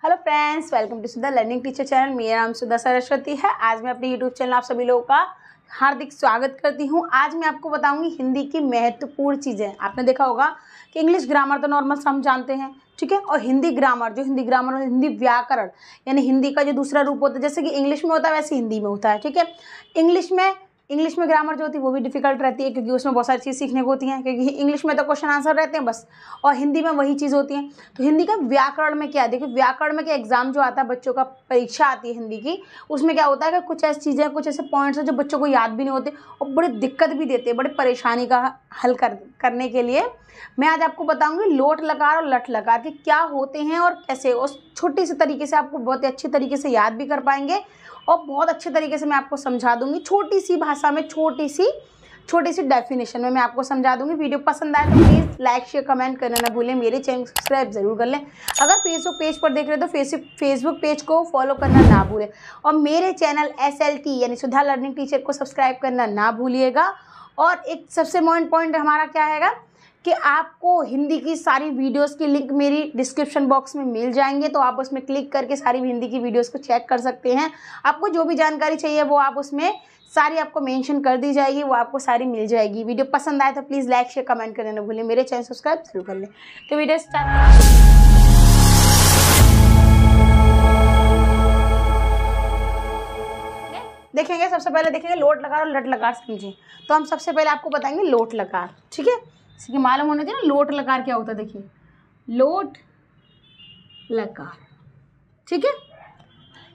Hello friends, welcome to Sudha learning teacher channel. मेरा नाम सुधा सरस्वती है। आज मैं अपने यूट्यूब चैनल आप सभी लोगों का हार्दिक स्वागत करती हूँ। आज मैं आपको बताऊंगी हिंदी की महत्वपूर्ण चीज़ें। आपने देखा होगा कि इंग्लिश ग्रामर तो नॉर्मल हम जानते हैं, ठीक है, और हिंदी ग्रामर और हिंदी व्याकरण यानी हिंदी का जो दूसरा रूप होता है, जैसे कि इंग्लिश में होता है वैसे हिंदी में होता है, ठीक है। इंग्लिश में ग्रामर जो होती है वो भी डिफिकल्ट रहती है, क्योंकि उसमें बहुत सारी चीज़ सीखने को होती हैं, क्योंकि इंग्लिश में तो क्वेश्चन आंसर रहते हैं बस, और हिंदी में वही चीज़ होती है। तो हिंदी का व्याकरण में क्या है, देखिए व्याकरण में क्या एग्जाम जो आता है, बच्चों का परीक्षा आती है हिंदी की, उसमें क्या होता है कि कुछ ऐसी चीज़ें, कुछ ऐसे पॉइंट्स हैं जो बच्चों को याद भी नहीं होते और बड़ी दिक्कत भी देते हैं, बड़ी परेशानी का हल करने के लिए मैं आज आपको बताऊंगी लोट लकार और लट लकार के क्या होते हैं और कैसे उस छोटी सी तरीके से आपको बहुत ही अच्छे तरीके से याद भी कर पाएंगे और बहुत अच्छे तरीके से मैं आपको समझा दूंगी। छोटी सी भाषा में छोटी सी डेफिनेशन में मैं आपको समझा दूंगी। वीडियो पसंद आए तो प्लीज़ लाइक शेयर कमेंट करना ना भूलें। मेरे चैनल सब्सक्राइब जरूर कर लें। अगर फेसबुक पेज पर देख रहे हो तो फेसबुक पेज को फॉलो करना ना भूलें और मेरे चैनल SLT यानी सुधा लर्निंग टीचर को सब्सक्राइब करना ना भूलिएगा। और एक सबसे मेन पॉइंट हमारा क्या है कि आपको हिंदी की सारी वीडियोस की लिंक मेरी डिस्क्रिप्शन बॉक्स में मिल जाएंगे, तो आप उसमें क्लिक करके सारी हिंदी की वीडियोस को चेक कर सकते हैं। आपको जो भी जानकारी चाहिए वो आप उसमें सारी आपको मेंशन कर दी जाएगी, वो आपको सारी मिल जाएगी। वीडियो पसंद आए तो प्लीज़ लाइक शेयर कमेंट करना ना भूलें। मेरे चैनल सब्सक्राइब जरूर कर लें। तो वीडियो स्टार्ट देखेंगे। सबसे पहले देखेंगे लोट लकार और लट लकार समझें। तो हम सबसे पहले आपको बताएंगे लोट लकार, ठीक है। इसकी मालूम होना चाहिए ना लोट लकार क्या होता है। देखिए लोट लकार, ठीक है।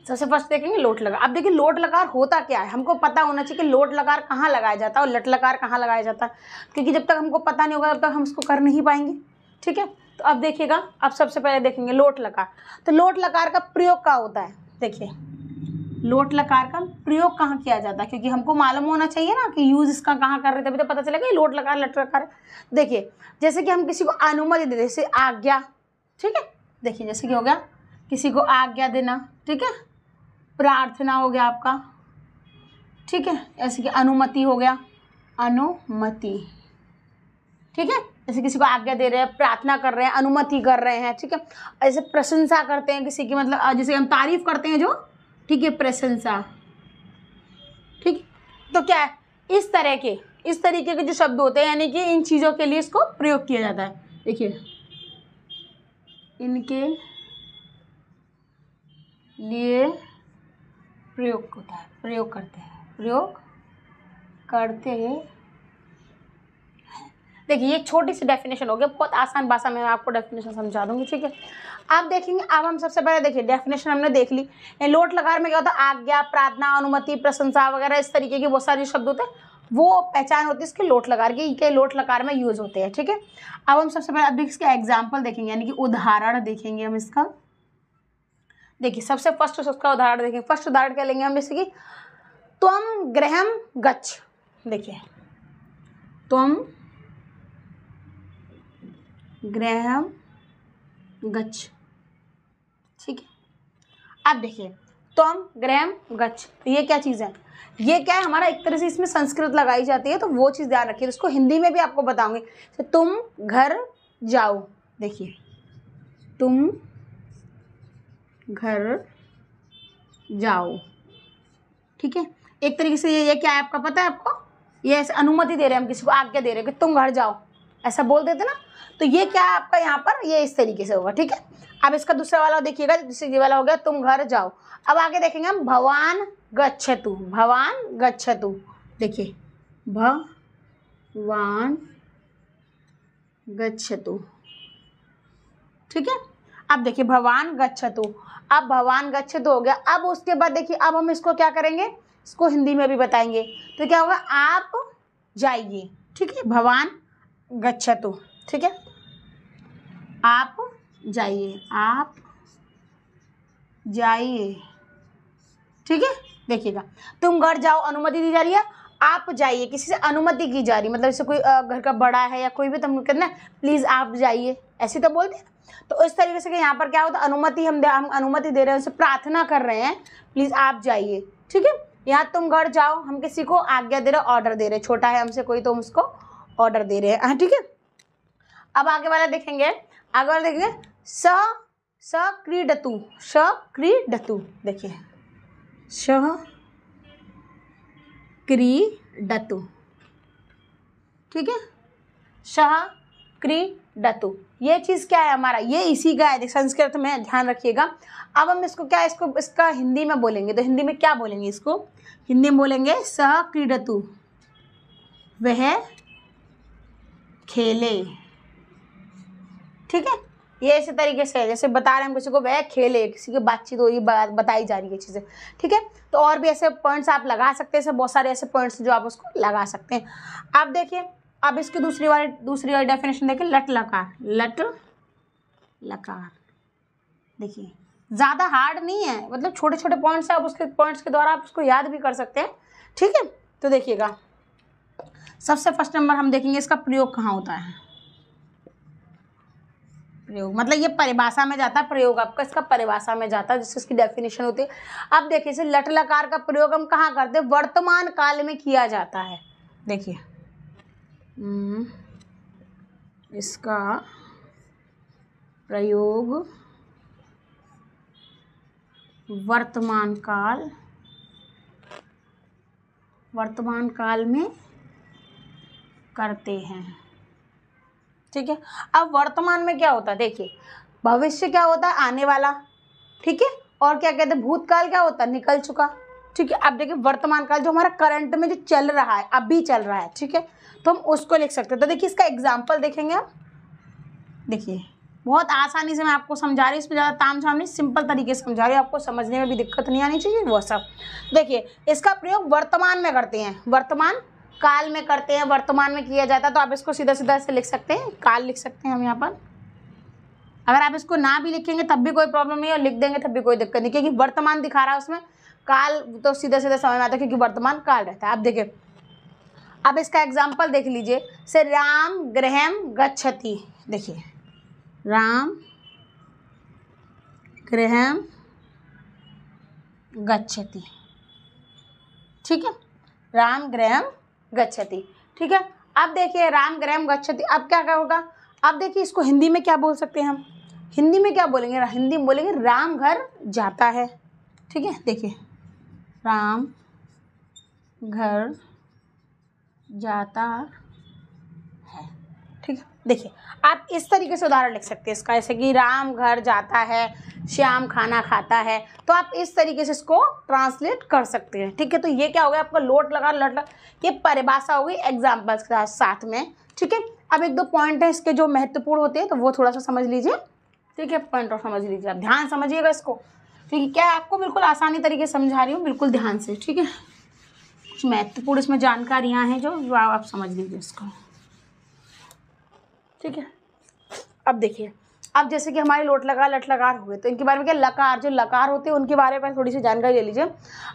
सबसे फर्स्ट देखेंगे लोट लकार। अब देखिए लोट लकार होता क्या है, हमको पता होना चाहिए कि लोट लकार कहाँ लगाया जाता है और लट लकार कहाँ लगाया जाता है, क्योंकि जब तक हमको पता नहीं होगा तब तक हम इसको कर नहीं पाएंगे, ठीक है। तो अब देखिएगा, अब सबसे पहले देखेंगे लोट लकार। तो लोट लकार का प्रयोग क्या होता है, देखिए लोट लकार का प्रयोग कहाँ किया जाता है, क्योंकि हमको मालूम होना चाहिए ना कि यूज इसका कहाँ कर रहे थे, तभी तो पता चलेगा लोट लकार लट लकार। देखिए जैसे कि हम किसी को अनुमति दे, जैसे आज्ञा, ठीक है। देखिए जैसे कि हो गया किसी को आज्ञा देना, ठीक है। प्रार्थना हो गया आपका, ठीक है। ऐसे कि अनुमति हो गया, अनुमति, ठीक है। जैसे किसी को आज्ञा दे रहे हैं, प्रार्थना कर रहे हैं, अनुमति कर रहे हैं, ठीक है। ऐसे प्रशंसा करते हैं किसी की, मतलब जैसे हम तारीफ करते हैं जो, ठीक है, प्रशंसा, ठीक। तो क्या है, इस तरीके के जो शब्द होते हैं, यानी कि इन चीज़ों के लिए इसको प्रयोग किया जाता है। देखिए इनके लिए प्रयोग होता है, प्रयोग करते हैं। देखिए ये छोटी सी डेफिनेशन हो गया, बहुत आसान भाषा में मैं आपको डेफिनेशन समझा दूंगी, ठीक है। आप देखेंगे, अब हम सबसे पहले देखिए डेफिनेशन हमने देख ली। लोट लकार में क्या होता है, आज्ञा, प्रार्थना, अनुमति, प्रशंसा वगैरह इस तरीके के बहुत सारे शब्द होते हैं, वो पहचान होती है इसके लोट लकार की, के लोट लकार में यूज होते हैं, ठीक है। अब हम सबसे पहले अब इसका एग्जाम्पल देखेंगे, यानी कि उदाहरण देखेंगे हम इसका। देखिए सबसे फर्स्ट उसका उदाहरण देखेंगे। फर्स्ट उदाहरण क्या लेंगे हम, जैसे कि त्वं गृहं गच्छ। देखिए त्वं गृहं गच्छ, ठीक है। अब देखिए त्वं गृहं गच्छ, ये क्या चीज़ है, ये क्या है हमारा, एक तरह से इसमें संस्कृत लगाई जाती है, तो वो चीज़ ध्यान रखिए। इसको हिंदी में भी आपको बताऊंगी। तो तुम घर जाओ, देखिए तुम घर जाओ, ठीक है। एक तरीके से ये क्या है आपका पता है आपको, ये ऐसे अनुमति दे रहे हैं, हम किसी को आज्ञा दे रहे हैं कि तुम घर जाओ, ऐसा बोल देते ना, तो ये क्या है आपका यहाँ पर, ये इस तरीके से होगा, ठीक है। अब इसका दूसरा वाला देखिएगा, जैसे ये वाला हो गया तुम घर जाओ। अब आगे देखेंगे हम भवान गच्छतु, भवान गच्छतु। देखिए भवान गच्छतु, ठीक है। अब देखिए भवान गच्छतु, अब भवान गच्छतु हो गया। अब उसके बाद देखिए अब हम इसको क्या करेंगे, इसको हिंदी में भी बताएंगे। तो क्या होगा, आप जाइए, ठीक है। भवान गच्छतु, ठीक है, आप जाइए, आप जाइए, ठीक है। देखिएगा तुम घर जाओ, अनुमति दी जा रही है, आप जाइए किसी से अनुमति की जा रही, मतलब जैसे कोई घर का बड़ा है या कोई भी, तो हम कहते हैं प्लीज़ आप जाइए, ऐसे तो बोलते हैं। तो इस तरीके से कि यहाँ पर क्या होता है, अनुमति हम अनुमति दे रहे हैं, उनसे प्रार्थना कर रहे हैं, प्लीज़ आप जाइए, ठीक है। यहाँ तुम घर जाओ, हम किसी को आज्ञा दे रहे, ऑर्डर दे रहे, छोटा है हमसे कोई तो हम उसको ऑर्डर दे रहे हैं, ठीक है। अब आगे वाला देखेंगे, आगे वाला देखेंगे सक्रीडतु, सक्रीडतु, देखिए सक्रीडतु, ठीक है, सक्रीडतु। ये चीज़ क्या है हमारा, ये इसी का है संस्कृत में, ध्यान रखिएगा। अब हम इसको क्या, इसका हिंदी में बोलेंगे, तो हिंदी में क्या बोलेंगे, इसको हिंदी में बोलेंगे सक्रीडतु, वह खेले, ठीक है। ये इसी तरीके से जैसे बता रहे हैं हम किसी को, वह खेले, किसी की बातचीत हो रही, बताई जा रही है चीज़ें, ठीक है। तो और भी ऐसे पॉइंट्स आप लगा सकते हैं, ऐसे बहुत सारे ऐसे पॉइंट्स जो आप उसको लगा सकते हैं। अब देखिए, अब इसकी दूसरी वाली डेफिनेशन देखिए, लट लकार, लट लकार, देखिए ज़्यादा हार्ड नहीं है, मतलब छोटे छोटे पॉइंट्स है, आप उसके पॉइंट्स के द्वारा आप उसको याद भी कर सकते हैं, ठीक है। तो देखिएगा, सबसे फर्स्ट नंबर हम देखेंगे इसका प्रयोग कहाँ होता है। प्रयोग मतलब ये परिभाषा में जाता है, प्रयोग आपका इसका परिभाषा में जाता है, जिसकी इसकी डेफिनेशन होती है। अब देखिए, इसे लट लकार का प्रयोग हम कहाँ करते हैं, वर्तमान काल में किया जाता है। देखिए इसका प्रयोग वर्तमान काल में करते हैं, ठीक है। अब वर्तमान में क्या होता है, देखिए भविष्य क्या होता है, आने वाला, ठीक है, और क्या कहते हैं भूतकाल क्या होता है, निकल चुका, ठीक है। अब देखिए वर्तमान काल जो हमारा करंट में जो चल रहा है, अभी चल रहा है, ठीक है, तो हम उसको लिख सकते हैं। तो देखिए इसका एग्जाम्पल देखेंगे आप, देखिए बहुत आसानी से मैं आपको समझा रही हूँ, इसमें ज़्यादा ताम झाम नहीं, सिंपल तरीके से समझा रही हूँ, आपको समझने में भी दिक्कत नहीं आनी चाहिए वो सब। देखिए इसका प्रयोग वर्तमान में करते हैं, वर्तमान काल में करते हैं, वर्तमान में किया जाता है, तो आप इसको सीधा सीधा ऐसे लिख सकते हैं, काल लिख सकते हैं हम यहाँ पर। अगर आप इसको ना भी लिखेंगे तब भी कोई प्रॉब्लम नहीं है, और लिख देंगे तब भी कोई दिक्कत नहीं, क्योंकि वर्तमान दिखा रहा है उसमें, काल तो सीधा सीधा समझ में आता है क्योंकि वर्तमान काल रहता है। अब देखिए, अब इसका एग्जाम्पल देख लीजिए, से राम गृहम गच्छति, देखिए राम गृहम गच्छति, ठीक है, राम गृहम गच्छति, ठीक है। अब देखिए राम गृहम गच्छति, अब क्या होगा, अब देखिए इसको हिंदी में क्या बोल सकते हैं हम, हिंदी में क्या बोलेंगे, हिंदी में बोलेंगे राम घर जाता है, ठीक है। देखिए राम घर जाता है, ठीक है। देखिए आप इस तरीके से उदाहरण लिख सकते हैं इसका, जैसे कि राम घर जाता है, श्याम खाना खाता है, तो आप इस तरीके से इसको ट्रांसलेट कर सकते हैं, ठीक है। तो ये क्या हो गया आपका, लोट लगा लट लगा, ये परिभाषा हो गई एग्जाम्पल्स के साथ में, ठीक है। अब एक दो पॉइंट है इसके जो महत्वपूर्ण होते हैं, तो वो थोड़ा सा समझ लीजिए, ठीक है, पॉइंट और समझ लीजिए, आप ध्यान समझिएगा इसको, क्योंकि क्या है आपको बिल्कुल आसानी तरीके से समझा रही हूँ, बिल्कुल ध्यान से, ठीक है। कुछ महत्वपूर्ण इसमें जानकारियाँ हैं जो आप समझ लीजिए इसको, ठीक है। अब देखिए, अब जैसे कि हमारे लोट लगा लट लकार हुए, तो इनके बारे में क्या, लकार, जो लकार होते हैं उनके बारे में थोड़ी सी जानकारी ले लीजिए।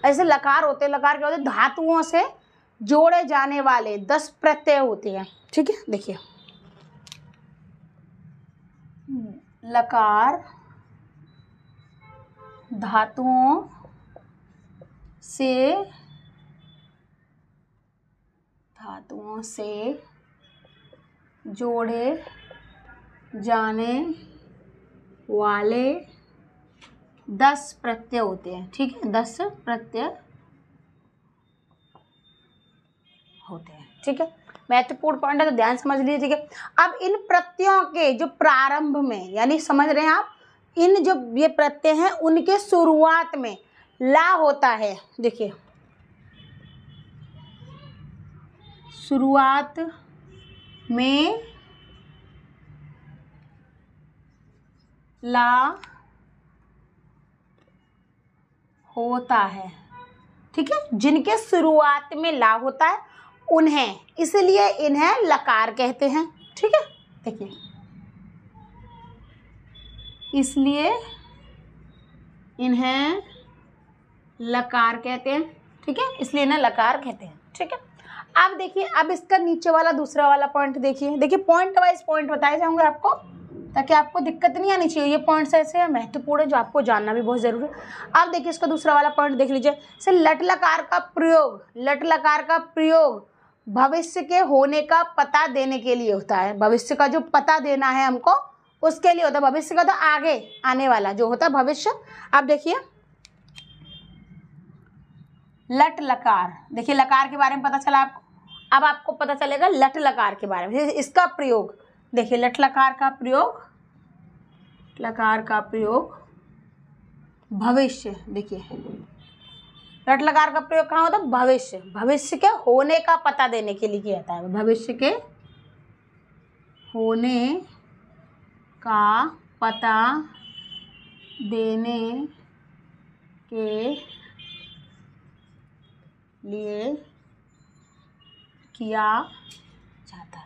ऐसे लकार होते हैं, लकार क्या होते हैं, धातुओं से जोड़े जाने वाले 10 प्रत्यय होते हैं, ठीक है। देखिए लकार धातुओं से जोड़े जाने वाले 10 प्रत्यय होते हैं, ठीक है, 10 प्रत्यय होते हैं, ठीक है। महत्वपूर्ण पॉइंट है तो ध्यान समझ लीजिए, ठीक है। अब इन प्रत्ययों के जो प्रारंभ में, यानी समझ रहे हैं आप, इन जो ये प्रत्यय हैं उनके शुरुआत में ला होता है, देखिए शुरुआत में ला होता है, ठीक है, जिनके शुरुआत में ला होता है उन्हें, इसलिए इन्हें लकार कहते हैं, ठीक है। देखिए इसलिए इन्हें लकार कहते हैं, ठीक है, इसलिए इन्हें लकार कहते हैं, ठीक है। अब देखिए, अब इसका नीचे वाला दूसरा वाला पॉइंट देखिए, देखिए पॉइंट वाइज पॉइंट बताए जाएंगे आपको, ताकि आपको दिक्कत नहीं आनी चाहिए। ये पॉइंट्स ऐसे महत्वपूर्ण है जो आपको जानना भी बहुत जरूरी है। अब देखिए इसका दूसरा वाला पॉइंट देख लीजिए, से लट लकार का प्रयोग, लट लकार का प्रयोग भविष्य के होने का पता देने के लिए होता है, भविष्य का जो पता देना है हमको उसके लिए होता है। भविष्य का तो आगे आने वाला जो होता है भविष्य। अब देखिए लट लकार, देखिए लकार के बारे में पता चला आपको। अब आपको पता चलेगा लट लकार के बारे में, इसका प्रयोग देखिए। लट लकार का प्रयोग, लकार का प्रयोग भविष्य, देखिए लट लकार का प्रयोग कहाँ होता है? भविष्य, भविष्य के होने का पता देने के लिए किया जाता है। भविष्य के होने का पता देने के लिए किया जाता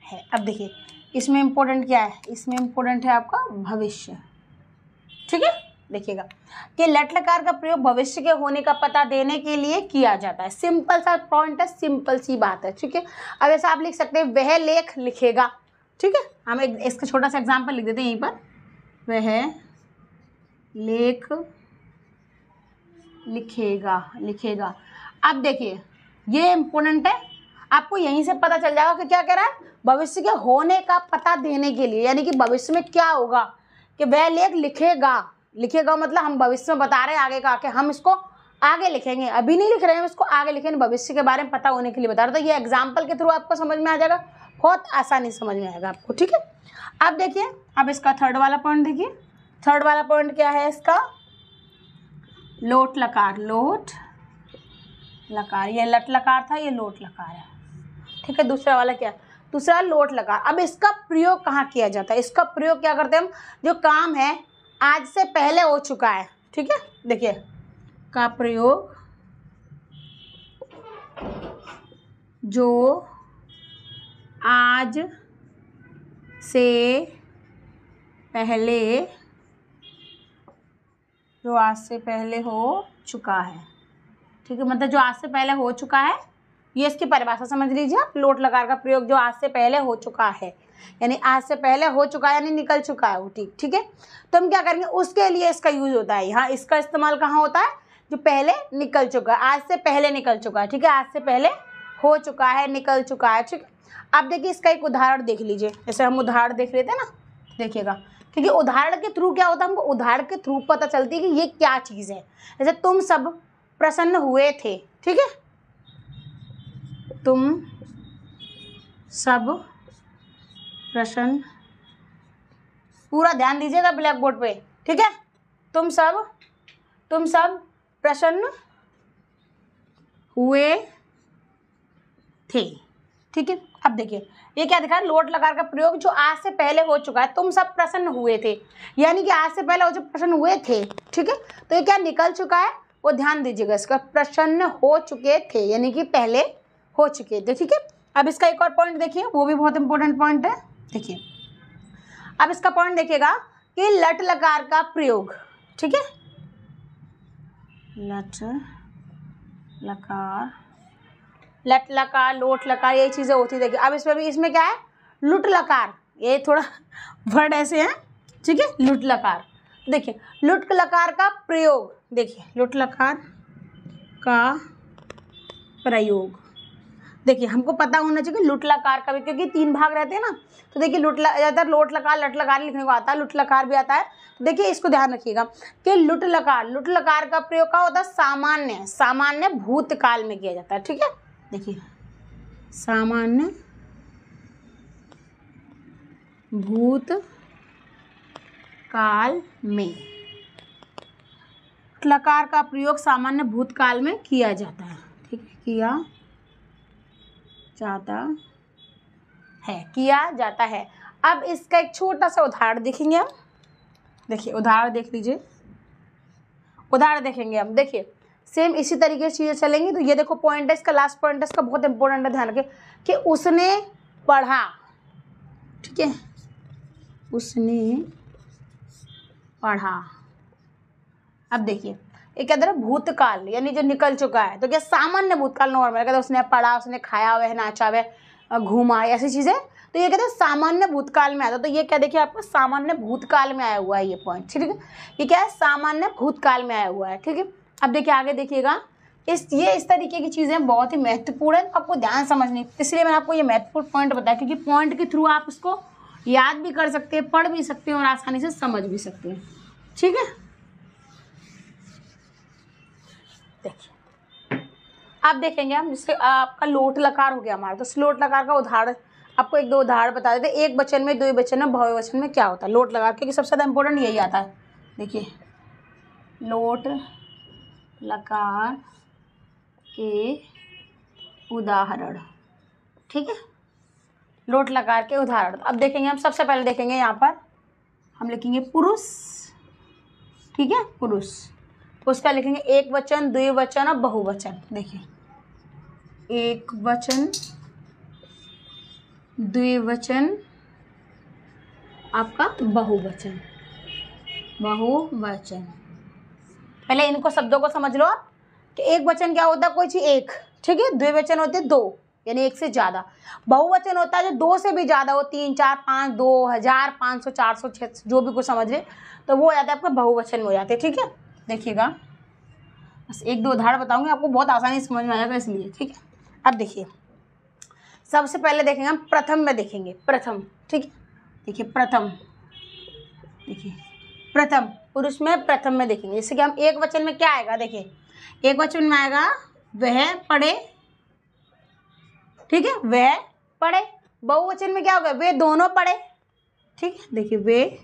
है। अब देखिए इसमें इम्पोर्टेंट क्या है? इसमें इम्पोर्टेंट है आपका भविष्य, ठीक है। देखिएगा कि लट लकार का प्रयोग भविष्य के होने का पता देने के लिए किया जाता है। सिंपल सा पॉइंट है, सिंपल सी बात है, ठीक है। अब ऐसा आप लिख सकते हैं वह लेख लिखेगा, ठीक है। हम इसका छोटा सा एग्जाम्पल लिख देते हैं यहीं पर, वह लेख लिखेगा। अब देखिए ये इम्पोर्टेंट है, आपको यहीं से पता चल जाएगा कि क्या कह रहा है? भविष्य के होने का पता देने के लिए, यानी कि भविष्य में क्या होगा कि वह लेख लिखेगा। लिखेगा मतलब हम भविष्य में बता रहे हैं आगे का, कि हम इसको आगे लिखेंगे, अभी नहीं लिख रहे हैं, हम इसको आगे लिखेंगे, भविष्य के बारे में पता होने के लिए बता रहे। तो ये एग्जाम्पल के थ्रू आपको समझ में आ जाएगा, बहुत आसानी समझ में आएगा आपको, ठीक है। अब देखिए अब इसका थर्ड वाला पॉइंट देखिए। थर्ड वाला पॉइंट क्या है इसका? लोट लकार, लोट लकार, ये लट लकार था, ये लोट लकार है, ठीक है। दूसरा वाला क्या? दूसरा लोट लकार। अब इसका प्रयोग कहाँ किया जाता है? इसका प्रयोग क्या करते हैं हम? जो काम है आज से पहले हो चुका है, ठीक है। देखिए का प्रयोग जो आज से पहले हो चुका है, ठीक है। मतलब जो आज से पहले हो चुका है, ये इसकी परिभाषा समझ लीजिए आप। लोट लकार का प्रयोग जो आज से पहले हो चुका है, यानी आज से पहले हो चुका है यानी निकल चुका है वो, ठीक है। तो हम क्या करेंगे? उसके लिए इसका यूज होता है। यहाँ इसका इस्तेमाल कहाँ होता है? जो पहले निकल चुका है, आज से पहले निकल चुका है, ठीक है। आज से पहले हो चुका है, निकल चुका है, ठीक है। अब देखिए इसका एक उदाहरण देख लीजिए, जैसे हम उदाहरण देख लेते हैं ना, देखिएगा, क्योंकि उदाहरण के थ्रू क्या होता है? हमको उदाहरण के थ्रू पता चलती है कि ये क्या चीज़ है। जैसे तुम सब प्रसन्न हुए थे, ठीक है। तुम सब प्रसन्न, पूरा ध्यान दीजिएगा ब्लैक बोर्ड पे, ठीक है। तुम सब प्रसन्न हुए थे, ठीक है। अब देखिए ये क्या दिखा है? लोट लकार का प्रयोग जो आज से पहले हो चुका है। तुम सब प्रसन्न हुए थे, यानी कि आज से पहले वो जो प्रसन्न हुए थे, ठीक है। तो ये क्या निकल चुका है? वो ध्यान दीजिएगा, इसका प्रसन्न हो चुके थे यानी कि पहले हो चुके थे, ठीक है। अब इसका एक और पॉइंट देखिए, वो भी बहुत इंपॉर्टेंट पॉइंट है। देखिए अब इसका पॉइंट देखिएगा कि लट लकार का प्रयोग, ठीक है। लट लकार, लोट लकार, यही चीज़ें होती है। देखिए अब इसमें क्या है? लुट लकार, ये थोड़ा वर्ड ऐसे हैं, ठीक है। लुट लकार, देखिए लुट लकार का प्रयोग, देखिए लुट लकार का प्रयोग, देखिए हमको पता होना चाहिए कि लुट लकार का भी, क्योंकि 3 भाग रहते हैं ना। तो देखिए ज़्यादातर लोट लकार लट लकार लिखने को आता है, लुट लकार भी आता है। तो देखिए इसको ध्यान रखिएगा कि लुट लकार का प्रयोग का होता है सामान्य भूतकाल में किया जाता है, ठीक है। देखिए सामान्य भूतकाल में, लकार का प्रयोग सामान्य भूतकाल में किया जाता है, ठीक है। किया जाता है। अब इसका एक छोटा सा उदाहरण देखेंगे हम। देखिए उदाहरण देख लीजिए, उदाहरण देखेंगे हम। देखिए सेम इसी तरीके से चीज़ें चलेंगी। तो ये देखो पॉइंट है, इसका लास्ट पॉइंट है, इसका बहुत इंपॉर्टेंट है, ध्यान रखें कि उसने पढ़ा, ठीक है। उसने पढ़ा। अब देखिए ये क्या दे रहा है? भूतकाल, यानी जो निकल चुका है। तो क्या सामान्य भूतकाल नॉर्मल, कहते उसने पढ़ा, उसने खाया, वह नाचा, वह घूमा, ऐसी चीज़ें। तो ये कहते हैं सामान्य भूतकाल में आता। तो ये क्या देखिए आपको सामान्य भूतकाल में आया हुआ है ये पॉइंट, ठीक है। ये क्या है? सामान्य भूतकाल में आया हुआ है, ठीक है। अब देखिए आगे देखिएगा इस तरीके की चीज़ें बहुत ही महत्वपूर्ण है, आपको ध्यान समझनी, इसलिए मैंने आपको ये महत्वपूर्ण पॉइंट बताया, क्योंकि पॉइंट के थ्रू आप इसको याद भी कर सकते हैं, पढ़ भी सकते हैं और आसानी से समझ भी सकते हैं। ठीक है, देखिए अब देखेंगे हम, जिससे आपका लोट लकार हो गया हमारा, तो लोट लकार का उदाहरण आपको एक दो उदाहरण बता देते, एक वचन में, दो वचन में, बहु वचन में क्या होता है लोट लकार, क्योंकि सबसे ज़्यादा इंपॉर्टेंट यही आता है। देखिए लोट लकार के उदाहरण, ठीक है, लोट लकार के उदाहरण। अब देखेंगे हम, सबसे पहले देखेंगे यहाँ पर हम लिखेंगे पुरुष, ठीक है, पुरुष, उसका लिखेंगे एक वचन, द्विवचन और बहुवचन। देखिए एक वचन, द्विवचन, आपका बहुवचन, बहुवचन। पहले इनको शब्दों को समझ लो आप, कि एक वचन क्या होता है, कोई चीज एक, ठीक है, द्विवचन होते हैं दो, यानी एक से ज्यादा, बहुवचन होता है जो दो से भी ज्यादा हो, 3, 4, 5, 2000, 500, 400, 600, जो भी कुछ समझ ले, तो वो हो जाता है आपका बहुवचन में हो जाते हैं। ठीक है, देखिएगा बस एक दो उदाहरण बताऊंगी, आपको बहुत आसानी से समझ में आएगा इसलिए। ठीक है, अब देखिए सबसे पहले देखेंगे हम प्रथम में, देखेंगे प्रथम, ठीक है, देखिए प्रथम, देखिए प्रथम, पुरुष में प्रथम में देखेंगे, जैसे कि हम एक वचन में क्या आएगा, देखिए एक वचन में आएगा वह पढ़े, ठीक है, वह पढ़े। बहुवचन में क्या होगा, वे दोनों पढ़े, ठीक है, देखिए वे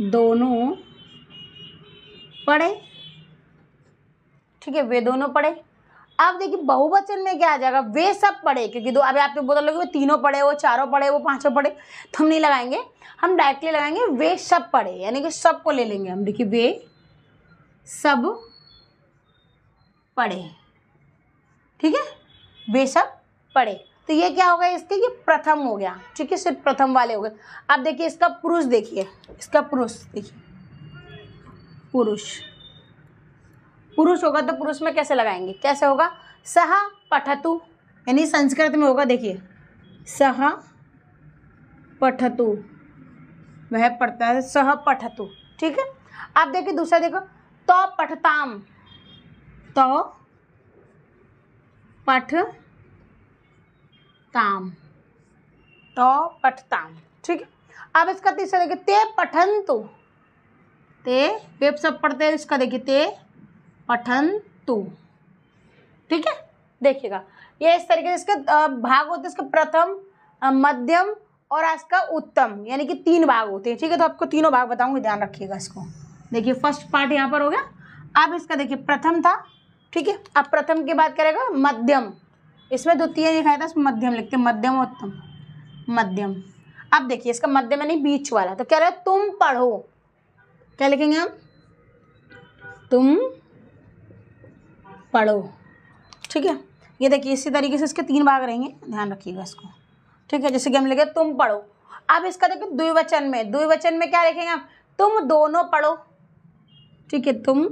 दोनों पढ़े, ठीक है, वे दोनों पढ़े। अब देखिए बहुवचन में क्या आ जाएगा, वे सब पढ़े, क्योंकि दो, अभी आपको बोल लोगे वो तीनों पढ़े, वो चारों पढ़े, वो पांचों पढ़े, तो हम नहीं लगाएंगे, हम डायरेक्टली लगाएंगे वे सब पढ़े, यानी कि सब को ले लेंगे हम। देखिए वे सब पढ़े, ठीक है, वे सब पढ़े, तो ये क्या हो गया, इसके ये प्रथम हो गया, ठीक है, सिर्फ प्रथम वाले हो गए। अब देखिए इसका पुरुष, देखिए इसका पुरुष, देखिए पुरुष, पुरुष होगा तो पुरुष में कैसे लगाएंगे, कैसे होगा, सह पठतु, यानी संस्कृत में होगा, देखिए सह पठतु, वह पढ़ता है, सह पठतु, ठीक है। अब देखिए दूसरा देखो, तो पठताम, तो पठताम, तो पठताम, ठीक है। अब इसका तीसरा देखिए, ते पठन्तु, ते वे सब पढ़ते हैं, इसका देखिए ते पठन्तु, ठीक है, देखिएगा ये इस तरीके से इसके भाग होते हैं, इसका प्रथम, मध्यम और इसका उत्तम, यानी कि 3 भाग होते हैं, ठीक है। तो आपको तीनों भाग बताऊंगी, ध्यान रखिएगा इसको। देखिए फर्स्ट पार्ट यहाँ पर हो गया। अब इसका देखिए प्रथम था, ठीक है, अब प्रथम के बाद करेगा मध्यम, इसमें द्वितीय लिखा था, मध्यम लिखते, मध्यम उत्तम, मध्यम। अब देखिए इसका मध्यम यानी बीच वाला, तो क्या रहा, तुम पढ़ो, क्या लिखेंगे हम, तुम पढ़ो, ठीक है। ये देखिए इसी तरीके से इसके 3 भाग रहेंगे, ध्यान रखिएगा इसको, ठीक है। जैसे कि हम लिखे तुम पढ़ो। अब इसका देखिए द्विवचन में, द्विवचन में क्या लिखेंगे हम, तुम दोनों पढ़ो, ठीक है, तुम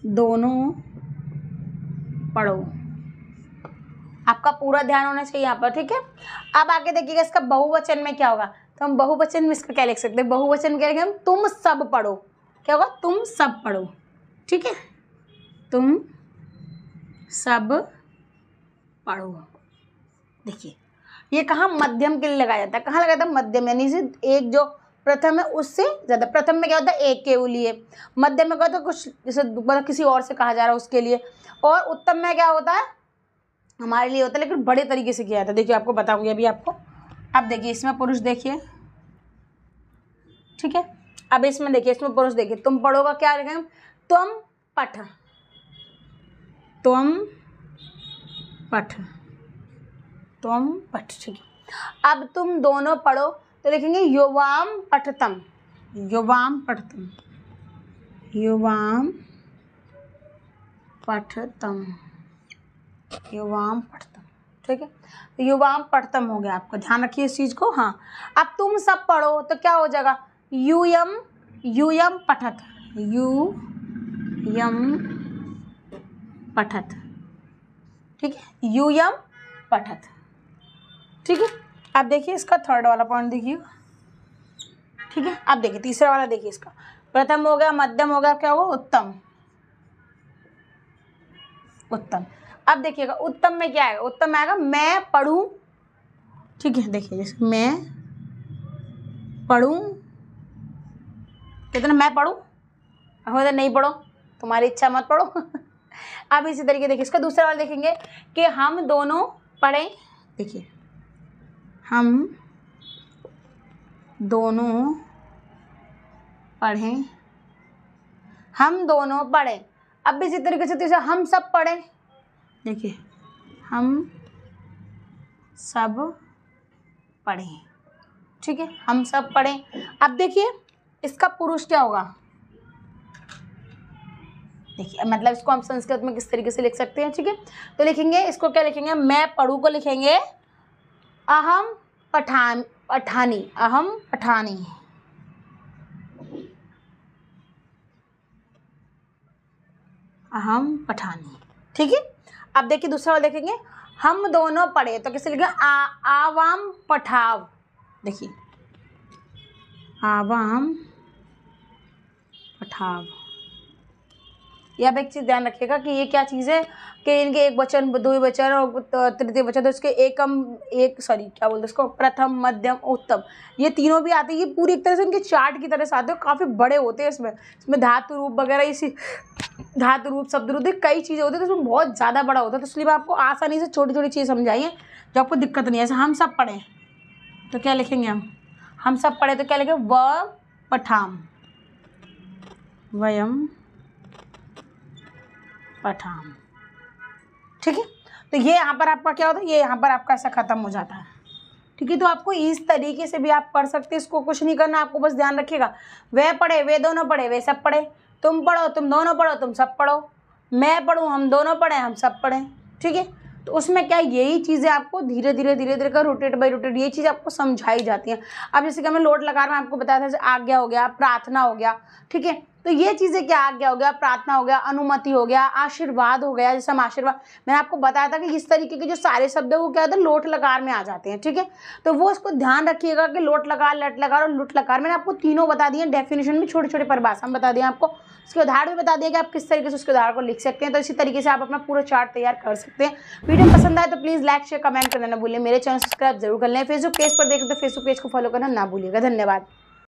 दोनों पढ़ो, आपका पूरा ध्यान होना चाहिए यहाँ पर, ठीक है। अब आगे देखिएगा इसका बहुवचन में क्या होगा, तो हम बहुवचन में इसका क्या लिख सकते हैं, बहुवचन क्या लिखेंगे हम, तुम सब पढ़ो, क्या होगा, तुम सब पढ़ो, ठीक है, तुम सब पढ़ो। देखिए ये कहाँ मध्यम के लिए लगाया जाता है, कहाँ लगाया जाता है, मध्यम, यानी से एक जो प्रथम है उससे ज़्यादा, प्रथम में क्या होता है एक के लिए, मध्यम में क्या होता है कुछ जैसे मतलब किसी और से कहा जा रहा है उसके लिए, और उत्तम में क्या होता है हमारे लिए होता है, लेकिन बड़े तरीके से किया जाता है। देखिए आपको बताऊंगी अभी आपको। अब देखिए इसमें पुरुष देखिए, ठीक है, अब इसमें देखिए, इसमें पुरुष देखिए, तुम पढ़ोगा क्या लिखेंगे, तुम पठ, तुम पठ, तुम पठ, ठीक है। अब तुम दोनों पढ़ो तो लिखेंगे युवाम पठतम, युवाम पठतम, युवाम पठतम, युवाम पठतम, ठीक है। तो युवाम पठतम हो गया, आपका ध्यान रखिए इस चीज़ को। हाँ, अब तुम सब पढ़ो तो क्या हो जाएगा, यूयम, यूयम पठत, यूयम पठत, ठीक है, यूयम पठत, ठीक है। अब देखिए इसका थर्ड वाला पॉइंट देखिए, ठीक है। अब देखिए तीसरा वाला देखिए इसका, प्रथम हो गया, मध्यम हो गया, क्या होगा, उत्तम। उत्तम। अब देखिएगा उत्तम में क्या आएगा, उत्तम में आएगा मैं पढ़ूं, ठीक है, देखिए जैसे मैं पढ़ूं, कितना मैं पढ़ूं, नहीं पढ़ो, तुम्हारी इच्छा, मत पढ़ो। अब इसी तरीके देखिए इसका दूसरा वाला देखेंगे कि हम दोनों पढ़ें, देखिए हम दोनों पढ़ें, हम दोनों पढ़ें। अब इसी तरीके से तीसरा हम सब पढ़ें, देखिए हम सब पढ़ें, ठीक है, हम सब पढ़ें। अब देखिए इसका पुरुष क्या होगा, देखिए मतलब इसको हम संस्कृत में किस तरीके से लिख सकते हैं, ठीक है, तो लिखेंगे इसको क्या लिखेंगे, मैं पढ़ूं को लिखेंगे अहम पठानी, अहम पठानी, अहम पठानी, ठीक है। अब देखिए दूसरा वाला देखेंगे हम दोनों पढ़े, तो किसे लिखेंगे आवाम पठाव, देखिए आवाम पठाव। ये आप एक चीज़ ध्यान रखिएगा कि ये क्या चीज़ है कि इनके एक वचन, द्विवचन और तृतीय वचन, तो इसके क्या बोलते हैं इसको, प्रथम, मध्यम, उत्तम, ये तीनों भी आते हैं। ये पूरी एक तरह से उनके चार्ट की तरह से आते हैं, काफ़ी बड़े होते हैं। इसमें धातु रूप वगैरह, इसी धातु रूप, शब्द रूप, कई चीज़ें होती है, तो इसमें बहुत ज़्यादा बड़ा होता है, तो इसलिए मैं आपको आसानी से छोटी छोटी चीज़ समझाइए जो आपको दिक्कत नहीं है। ऐसे हम सब पढ़ें तो क्या लिखेंगे, हम सब पढ़े तो क्या लिखेंगे, व पठाम, वयम पठाम, ठीक है। तो ये यहाँ पर आपका क्या होता है, ये यहाँ पर आपका ऐसा खत्म हो जाता है, ठीक है। तो आपको इस तरीके से भी आप पढ़ सकते हैं, इसको कुछ नहीं करना, आपको बस ध्यान रखिएगा, वे पढ़े, वे दोनों पढ़े, वे सब पढ़े, तुम पढ़ो, तुम दोनों पढ़ो, तुम सब पढ़ो, मैं पढ़ूँ, हम दोनों पढ़ें, हम सब पढ़ें, ठीक है। तो उसमें क्या यही चीज़ें आपको धीरे धीरे कर रोटेट बाई रोटेट ये चीज़ आपको समझाई जाती हैं। अब जैसे कि हमने लोट लगा में आपको बताया था, जैसे आज्ञा हो गया, प्रार्थना हो गया, ठीक है, तो ये चीज़ें क्या, आज्ञा हो गया, प्रार्थना हो गया, अनुमति हो गया, आशीर्वाद हो गया, जैसे हम आशीर्वाद, मैंने आपको बताया था कि इस तरीके के जो सारे शब्द है वो क्या होता है, लोट लकार में आ जाते हैं, ठीक है। तो वो उसको ध्यान रखिएगा कि लोट लकार, लट लकार और लुट लकार, मैंने आपको तीनों बता दिए, डेफिनेशन में छोटे छोटे परिभाषा हम बता दिए, आपको उसके उदाहरण भी बता दिया कि आप किस तरीके से उसके उदाहरण को लिख सकते हैं। तो इसी तरीके से आप अपना पूरा चार्ट तैयार कर सकते हैं। वीडियो पसंद आए तो प्लीज़ लाइक, शेयर, कमेंट करना ना भूलिए। मेरे चैनल सब्सक्राइब जरूर कर लें। फेसबुक पेज पर देखें तो फेसबुक पेज को फॉलो करना ना भूलिएगा। धन्यवाद।